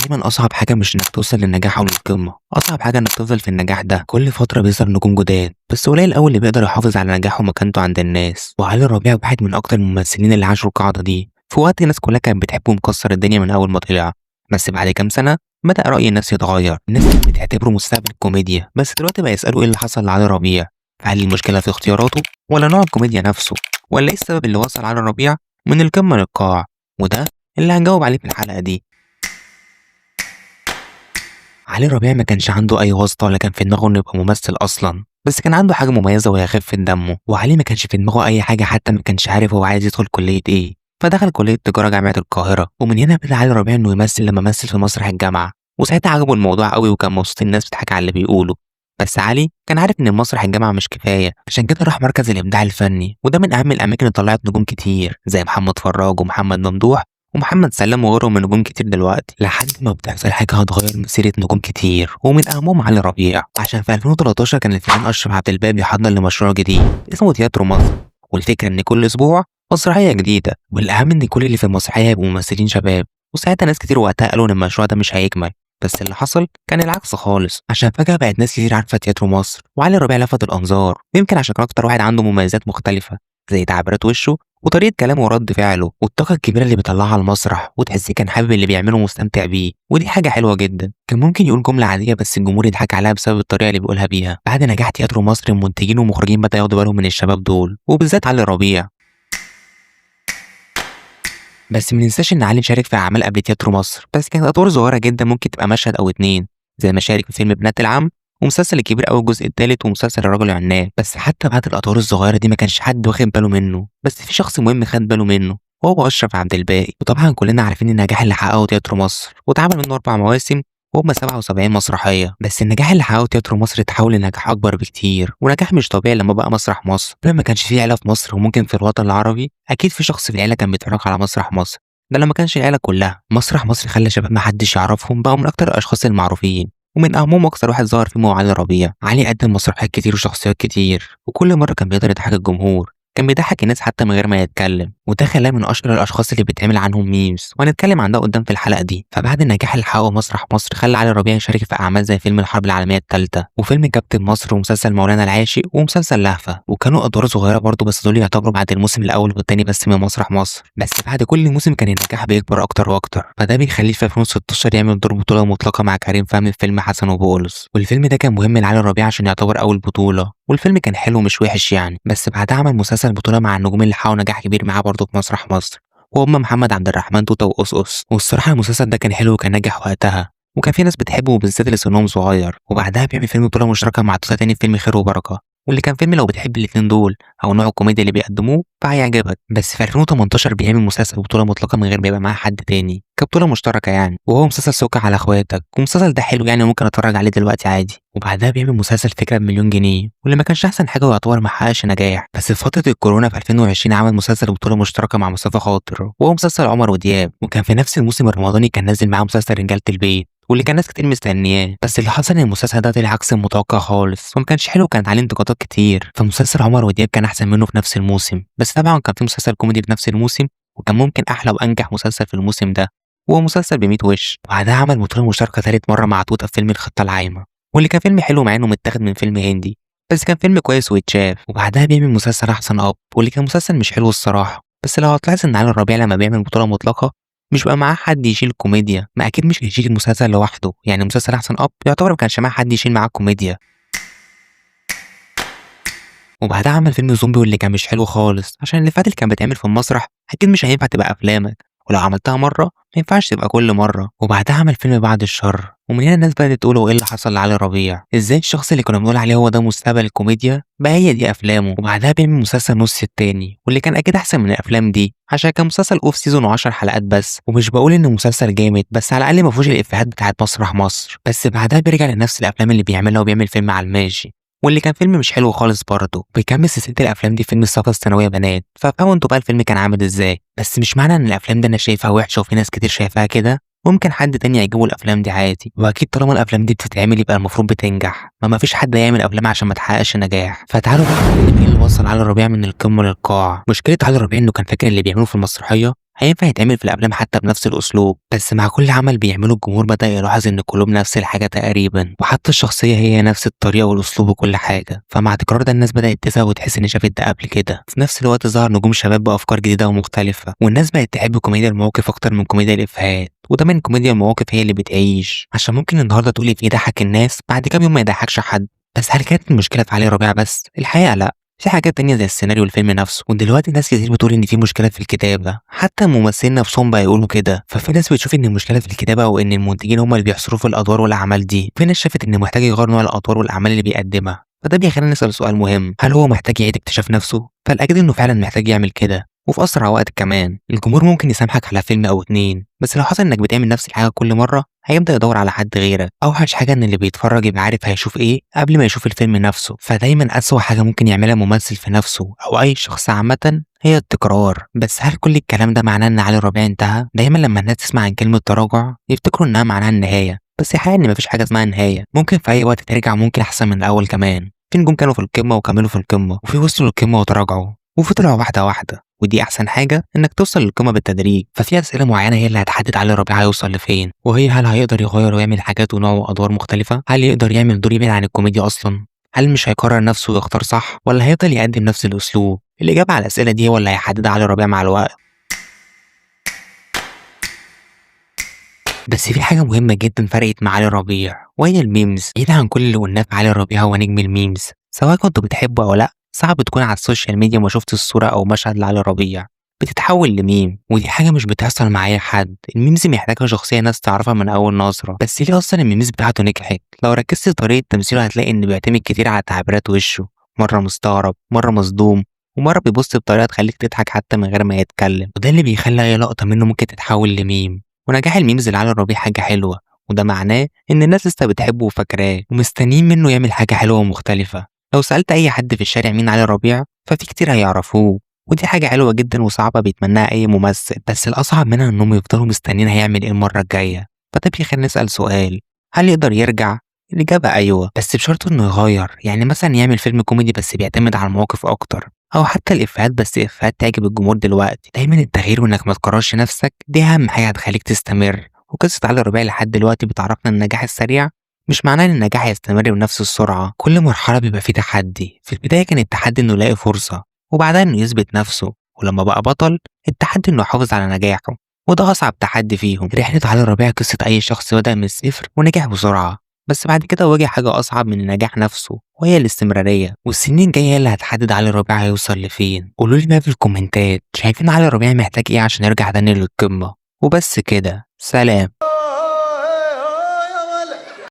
دايما أصعب حاجة مش إنك توصل للنجاح أو للقمة، أصعب حاجة إنك تفضل في النجاح ده. كل فترة بيظهر نجوم جداد، بس قليل أوي اللي بيقدر يحافظ على نجاحه ومكانته عند الناس. وعلي ربيع واحد من أكتر الممثلين اللي عاشوا القاعدة دي. في وقت الناس كلها كانت بتحبه ومكسر الدنيا من أول ما طلع، بس بعد كام سنة بدأ رأي الناس يتغير. الناس كانت بتعتبره مستقبل الكوميديا، بس دلوقتي بقى يسألوا إيه اللي حصل لعلي ربيع. هل المشكلة في اختياراته، ولا نوع الكوميديا نفسه، ولا إيه السبب اللي وصل علي ربيع من القمة للقاع؟ وده اللي هنجاوب عليه في الحلقة دي. علي ربيع ما كانش عنده أي واسطة ولا كان في دماغه إنه يبقى ممثل أصلا، بس كان عنده حاجة مميزة وهي خفة دمه. وعلي ما كانش في دماغه أي حاجة، حتى ما كانش عارف هو عايز يدخل كلية إيه، فدخل كلية تجارة جامعة القاهرة. ومن هنا بدأ علي ربيع إنه يمثل لما مثل في مسرح الجامعة، وساعتها عجبه الموضوع قوي وكان مبسوط الناس بتضحك على اللي بيقوله. بس علي كان عارف إن مسرح الجامعة مش كفاية، عشان كده راح مركز الإبداع الفني، وده من أهم الأماكن اللي طلعت نجوم كتير زي محمد فراج ومحمد ممدوح ومحمد سلام وغيرهم من نجوم كتير دلوقتي، لحد ما بتحصل حاجة هتغير مسيرة نجوم كتير ومن أهمهم علي ربيع. عشان في 2013 كان الفنان أشرف عبد الباقي بيحضر لمشروع جديد اسمه تياترو مصر، والفكرة إن كل أسبوع مسرحية جديدة، والأهم إن كل اللي في المسرحية يبقوا ممثلين شباب. وساعتها ناس كتير وقتها قالوا إن المشروع ده مش هيكمل، بس اللي حصل كان العكس خالص، عشان فجأة بقت ناس كتير عارفة تياترو مصر، وعلي ربيع لفت الأنظار، يمكن عشان كان أكتر واحد عنده مميزات مختلفة زي تعبيرات وشه وطريقة كلامه ورد فعله والطاقة الكبيرة اللي بيطلعها على المسرح، وتحسيه كان حابب اللي بيعمله ومستمتع بيه، ودي حاجة حلوة جدا. كان ممكن يقول جملة عادية بس الجمهور يضحك عليها بسبب الطريقة اللي بيقولها بيها. بعد نجاح تياترو مصر المنتجين والمخرجين بدأوا ياخدوا بالهم من الشباب دول، وبالذات علي ربيع. بس ما ننساش ان علي شارك في اعمال قبل تياترو مصر، بس كانت ادوار صغيره جدا، ممكن تبقى مشهد او اتنين، زي ما شارك في فيلم بنات العم ومسلسل الكبير قوي الجزء الثالث ومسلسل الرجل العناب. بس حتى بعد الادوار الصغيره دي ما كانش حد واخد باله منه، بس في شخص مهم خد باله منه وهو اشرف عبد الباقي. وطبعا كلنا عارفين النجاح اللي حققه تياترو مصر، واتعمل منه 4 مواسم وهم 77 مسرحيه. بس النجاح اللي حققه تياترو مصر اتحول لنجاح اكبر بكتير، ونجاح مش طبيعي لما بقى مسرح مصر. لما كانش فيه عيله في مصر وممكن في الوطن العربي اكيد في شخص في العيله كان بيتفرج على مسرح مصر، ده لما كانش العيلة كلها. مسرح مصر خلى شباب ما حدش يعرفهم بقوا من أكتر الأشخاص المعروفين، ومن أهمهم أكتر واحد ظهر فيهم هو علي ربيع. علي قدم مسرحيات كتير وشخصيات كتير، وكل مرة كان بيقدر يضحك الجمهور، كان بيضحك الناس حتى من غير ما يتكلم، وده خلاه من أشهر الأشخاص اللي بيتعمل عنهم ميمز، وهنتكلم عن ده قدام في الحلقة دي. فبعد النجاح اللي حققه مسرح مصر خلى علي ربيع يشارك في أعمال زي فيلم الحرب العالمية الثالثة وفيلم كابتن مصر ومسلسل مولانا العاشق ومسلسل لهفة، وكانوا أدوار صغيرة برضه، بس دول يعتبروا بعد الموسم الأول والتاني بس من مسرح مصر. بس بعد كل موسم كان النجاح بيكبر أكتر وأكتر، فده بيخليه في 2016 يعمل دور بطولة مطلقة مع كريم فهمي في فيلم حسن وبولس، والفيلم ده كان مهم لعلي ربيع عشان يعتبر أول بطولة، والفيلم كان حلو مش وحش يعني. بس بعدها عمل مسلسل بطولة مع النجوم اللي حققوا نجاح كبير معاه برضه في مسرح مصر، وهم محمد عبد الرحمن توتة وقصقص. والصراحة المسلسل ده كان حلو وكان ناجح وقتها، وكان في ناس بتحبه وبالذات اللي سنهم صغير. وبعدها بيعمل فيلم بطولة مشتركة مع توتة تاني في فيلم خير وبركة، واللي كان فيلم لو بتحب الاتنين دول او نوع الكوميديا اللي بيقدموه فهيعجبك. بس في 2018 بيعمل مسلسل بطولة مطلقة من غير ما يبقى معاه حد تاني، كبطولة مشتركة يعني، وهو مسلسل سكر على اخواتك، والمسلسل ده حلو يعني ممكن اتفرج عليه دلوقتي عادي. وبعدها بيعمل مسلسل فكرة ب1,000,000 جنيه، واللي ما كانش احسن حاجة ويعتبر ما حققش نجاح. بس في فترة الكورونا في 2020 عمل مسلسل بطولة مشتركة مع مصطفى خاطر وهو مسلسل عمر ودياب، وكان في نفس الموسم الرمضاني كان نازل معاه مسلسل رجالة البيت، واللي كان ناس كتير مستنياه. بس اللي حصل ان المسلسل ده طلع عكس المتوقع خالص وما كانش حلو، كانت عليه انتقادات كتير. فمسلسل عمر ودياب كان احسن منه في نفس الموسم، بس طبعا كان في مسلسل كوميدي في نفس الموسم وكان ممكن احلى وانجح مسلسل في الموسم ده، وهو مسلسل ب100 وش. وبعدها عمل بطولة مشتركة ثالث مرة مع توتة في فيلم الخطة العايمة، واللي كان فيلم حلو مع انه متاخد من فيلم هندي، بس كان فيلم كويس ويتشاف. وبعدها بيعمل مسلسل احسن اب، واللي كان مسلسل مش حلو الصراحة. بس لو هتلاحظ ان علي الربيع لما بيعمل بطولة مطلقة مش بقى معاه حد يشيل الكوميديا، ما اكيد مش هيشيل المسلسل لوحده، يعني مسلسل احسن اب يعتبر ما كانش معاه حد يشيل معاه الكوميديا. وبعدها عمل فيلم زومبي واللي كان مش حلو خالص، عشان اللي فات اللي كان بيتعمل في المسرح اكيد مش هينفع تبقى افلامك، ولو عملتها مره ما ينفعش تبقى كل مره. وبعدها عمل فيلم بعد الشر، ومن هنا الناس بدات تقول هو ايه اللي حصل لعلي ربيع، ازاي الشخص اللي كنا بنقول عليه هو ده مستقبل الكوميديا بقى هي دي افلامه. وبعدها بيعمل مسلسل نص التاني، واللي كان اكيد احسن من الافلام دي عشان كان مسلسل اوف سيزون و10 حلقات بس، ومش بقول انه مسلسل جامد بس على الاقل ما فيهوش الافيهات بتاعت مسرح مصر. بس بعدها بيرجع لنفس الافلام اللي بيعملها وبيعمل فيلم على الماشي، واللي كان فيلم مش حلو خالص برضه. بيكمل سلسله الافلام دي فيلم السقط الثانويه بنات، ففهموا انتوا بقى الفيلم كان عامل ازاي. بس مش معنى ان الافلام دي انا شايفها وحشه وفي ناس كتير شايفاها كده ممكن حد تاني يعجبه الافلام دي عادي، واكيد طالما الافلام دي بتتعمل يبقى المفروض بتنجح، ما فيش حد يعمل افلام عشان ما تحققش نجاح. فتعالوا بقى نتكلم ايه اللي وصل علي ربيع من القمه للقاع. مشكله علي ربيع انه كان فاكر اللي بيعمله في المسرحيه هينفع يتعمل في الأفلام حتى بنفس الأسلوب، بس مع كل عمل بيعمله الجمهور بدأ يلاحظ إن كلهم نفس الحاجة تقريبا، وحتى الشخصية هي نفس الطريقة والأسلوب وكل حاجة. فمع تكرار ده الناس بدأت تزهق وتحس إن شافت ده قبل كده. في نفس الوقت ظهر نجوم شباب بأفكار جديدة ومختلفة، والناس بقت تحب كوميديا المواقف أكتر من كوميديا الإفيهات. وده من كوميديا المواقف هي اللي بتعيش، عشان ممكن النهارده تقولي في يضحك الناس بعد كام يوم ما يضحكش حد. بس هل كانت المشكلة في علي ربيع بس؟ الحقيقة لأ، في حاجات تانية زي السيناريو والفيلم نفسه. ودلوقتي ناس كتير بتقول إن في مشكلة في الكتابة، حتى الممثلين نفسهم بقى يقولوا كده. ففي ناس بتشوف إن المشكلة في الكتابة وإن المنتجين هم اللي بيحصروا في الأدوار والأعمال دي، في ناس شافت إن محتاج يغير نوع الأدوار والأعمال اللي بيقدمها. فده بيخلينا نسأل سؤال مهم، هل هو محتاج يعيد اكتشاف نفسه؟ فالأكيد إنه فعلا محتاج يعمل كده، وفي أسرع وقت كمان. الجمهور ممكن يسامحك على فيلم أو اتنين، بس لو حصل إنك بتعمل نفس الحاجة كل مرة هيبدأ يدور على حد غيرك. أوحش حاجة إن اللي بيتفرج يبقى عارف هيشوف إيه قبل ما يشوف الفيلم نفسه. فدايما أسوأ حاجة ممكن يعملها ممثل في نفسه أو أي شخص عامة هي التكرار. بس هل كل الكلام ده معناه إن علي ربيع انتهى؟ دايما لما الناس تسمع عن كلمة تراجع يفتكروا إنها معناها النهاية، بس الحقيقة إن مفيش حاجة اسمها نهاية. ممكن في أي وقت ترجع، ممكن أحسن من الأول كمان. في نجوم كانوا في القمة وكملوا في القمة، وفي وصلوا للقمة وتراجعوا، وفي طلعوا واحدة واحدة. ودي أحسن حاجة، إنك توصل للقمة بالتدريج. ففي أسئلة معينة هي اللي هتحدد علي ربيع هيوصل لفين، وهي هل هيقدر يغير ويعمل حاجات ونوع وأدوار مختلفة؟ هل يقدر يعمل دور يبعد عن الكوميديا أصلا؟ هل مش هيكرر نفسه ويختار صح، ولا هيفضل يقدم نفس الأسلوب؟ الإجابة على الأسئلة دي هو اللي هيحددها علي ربيع مع الوقت. بس في حاجة مهمة جدا فرقت مع علي ربيع، وهي الميمز. بعيد عن كل اللي قلناه في علي ربيع، هو نجم الميمز. سواء كنت بتحبه أو لأ، صعب تكون على السوشيال ميديا وما شفتش الصورة أو مشهد لعلي ربيع بتتحول لميم. ودي حاجة مش بتحصل مع أي حد. الميمز محتاجة شخصية ناس تعرفها من أول نظرة. بس ليه أصلا الميمز بتاعته نجحت؟ لو ركزت في طريقة تمثيله هتلاقي إنه بيعتمد كتير على تعبيرات وشه، مرة مستغرب، مرة مصدوم، ومرة بيبص بطريقة تخليك تضحك حتى من غير ما يتكلم. وده اللي بيخلي أي لقطة منه ممكن تتحول لميم. ونجاح الميمز لعلي ربيع حاجة حلوة، وده معناه إن الناس لسه بتحبه وفاكراه ومستنيين منه يعمل حاجة حلوة ومختلفة. لو سألت أي حد في الشارع مين علي ربيع ففي كتير هيعرفوه، ودي حاجة حلوة جدا وصعبة بيتمناها أي ممثل. بس الأصعب منها إنهم يفضلوا مستنيين هيعمل إيه المرة الجاية. فده بيخلينا نسأل سؤال، هل يقدر يرجع؟ الإجابة أيوة، بس بشرط إنه يغير. يعني مثلا يعمل فيلم كوميدي بس بيعتمد على المواقف أكتر، أو حتى الإفيهات بس إفيهات تعجب الجمهور. دلوقتي دايما التغيير وإنك ما تكررش نفسك دي أهم حاجة هتخليك تستمر. وقصة علي ربيع لحد دلوقتي بتعرفنا إن النجاح السريع مش معناه إن النجاح هيستمر بنفس السرعة. كل مرحلة بيبقى فيه تحدي. في البداية كان التحدي إنه يلاقي فرصة، وبعدها إنه يثبت نفسه، ولما بقى بطل التحدي إنه يحافظ على نجاحه، وده أصعب تحدي فيهم. رحلة علي ربيع قصة أي شخص بدأ من الصفر ونجح بسرعة، بس بعد كده واجه حاجة أصعب من النجاح نفسه، وهي الاستمرارية. والسنين الجاية هي اللي هتحدد علي ربيع هيوصل لفين. قولولي بقى في الكومنتات، شايفين علي ربيع محتاج إيه عشان يرجع تاني للقمة؟ وبس كده، سلام.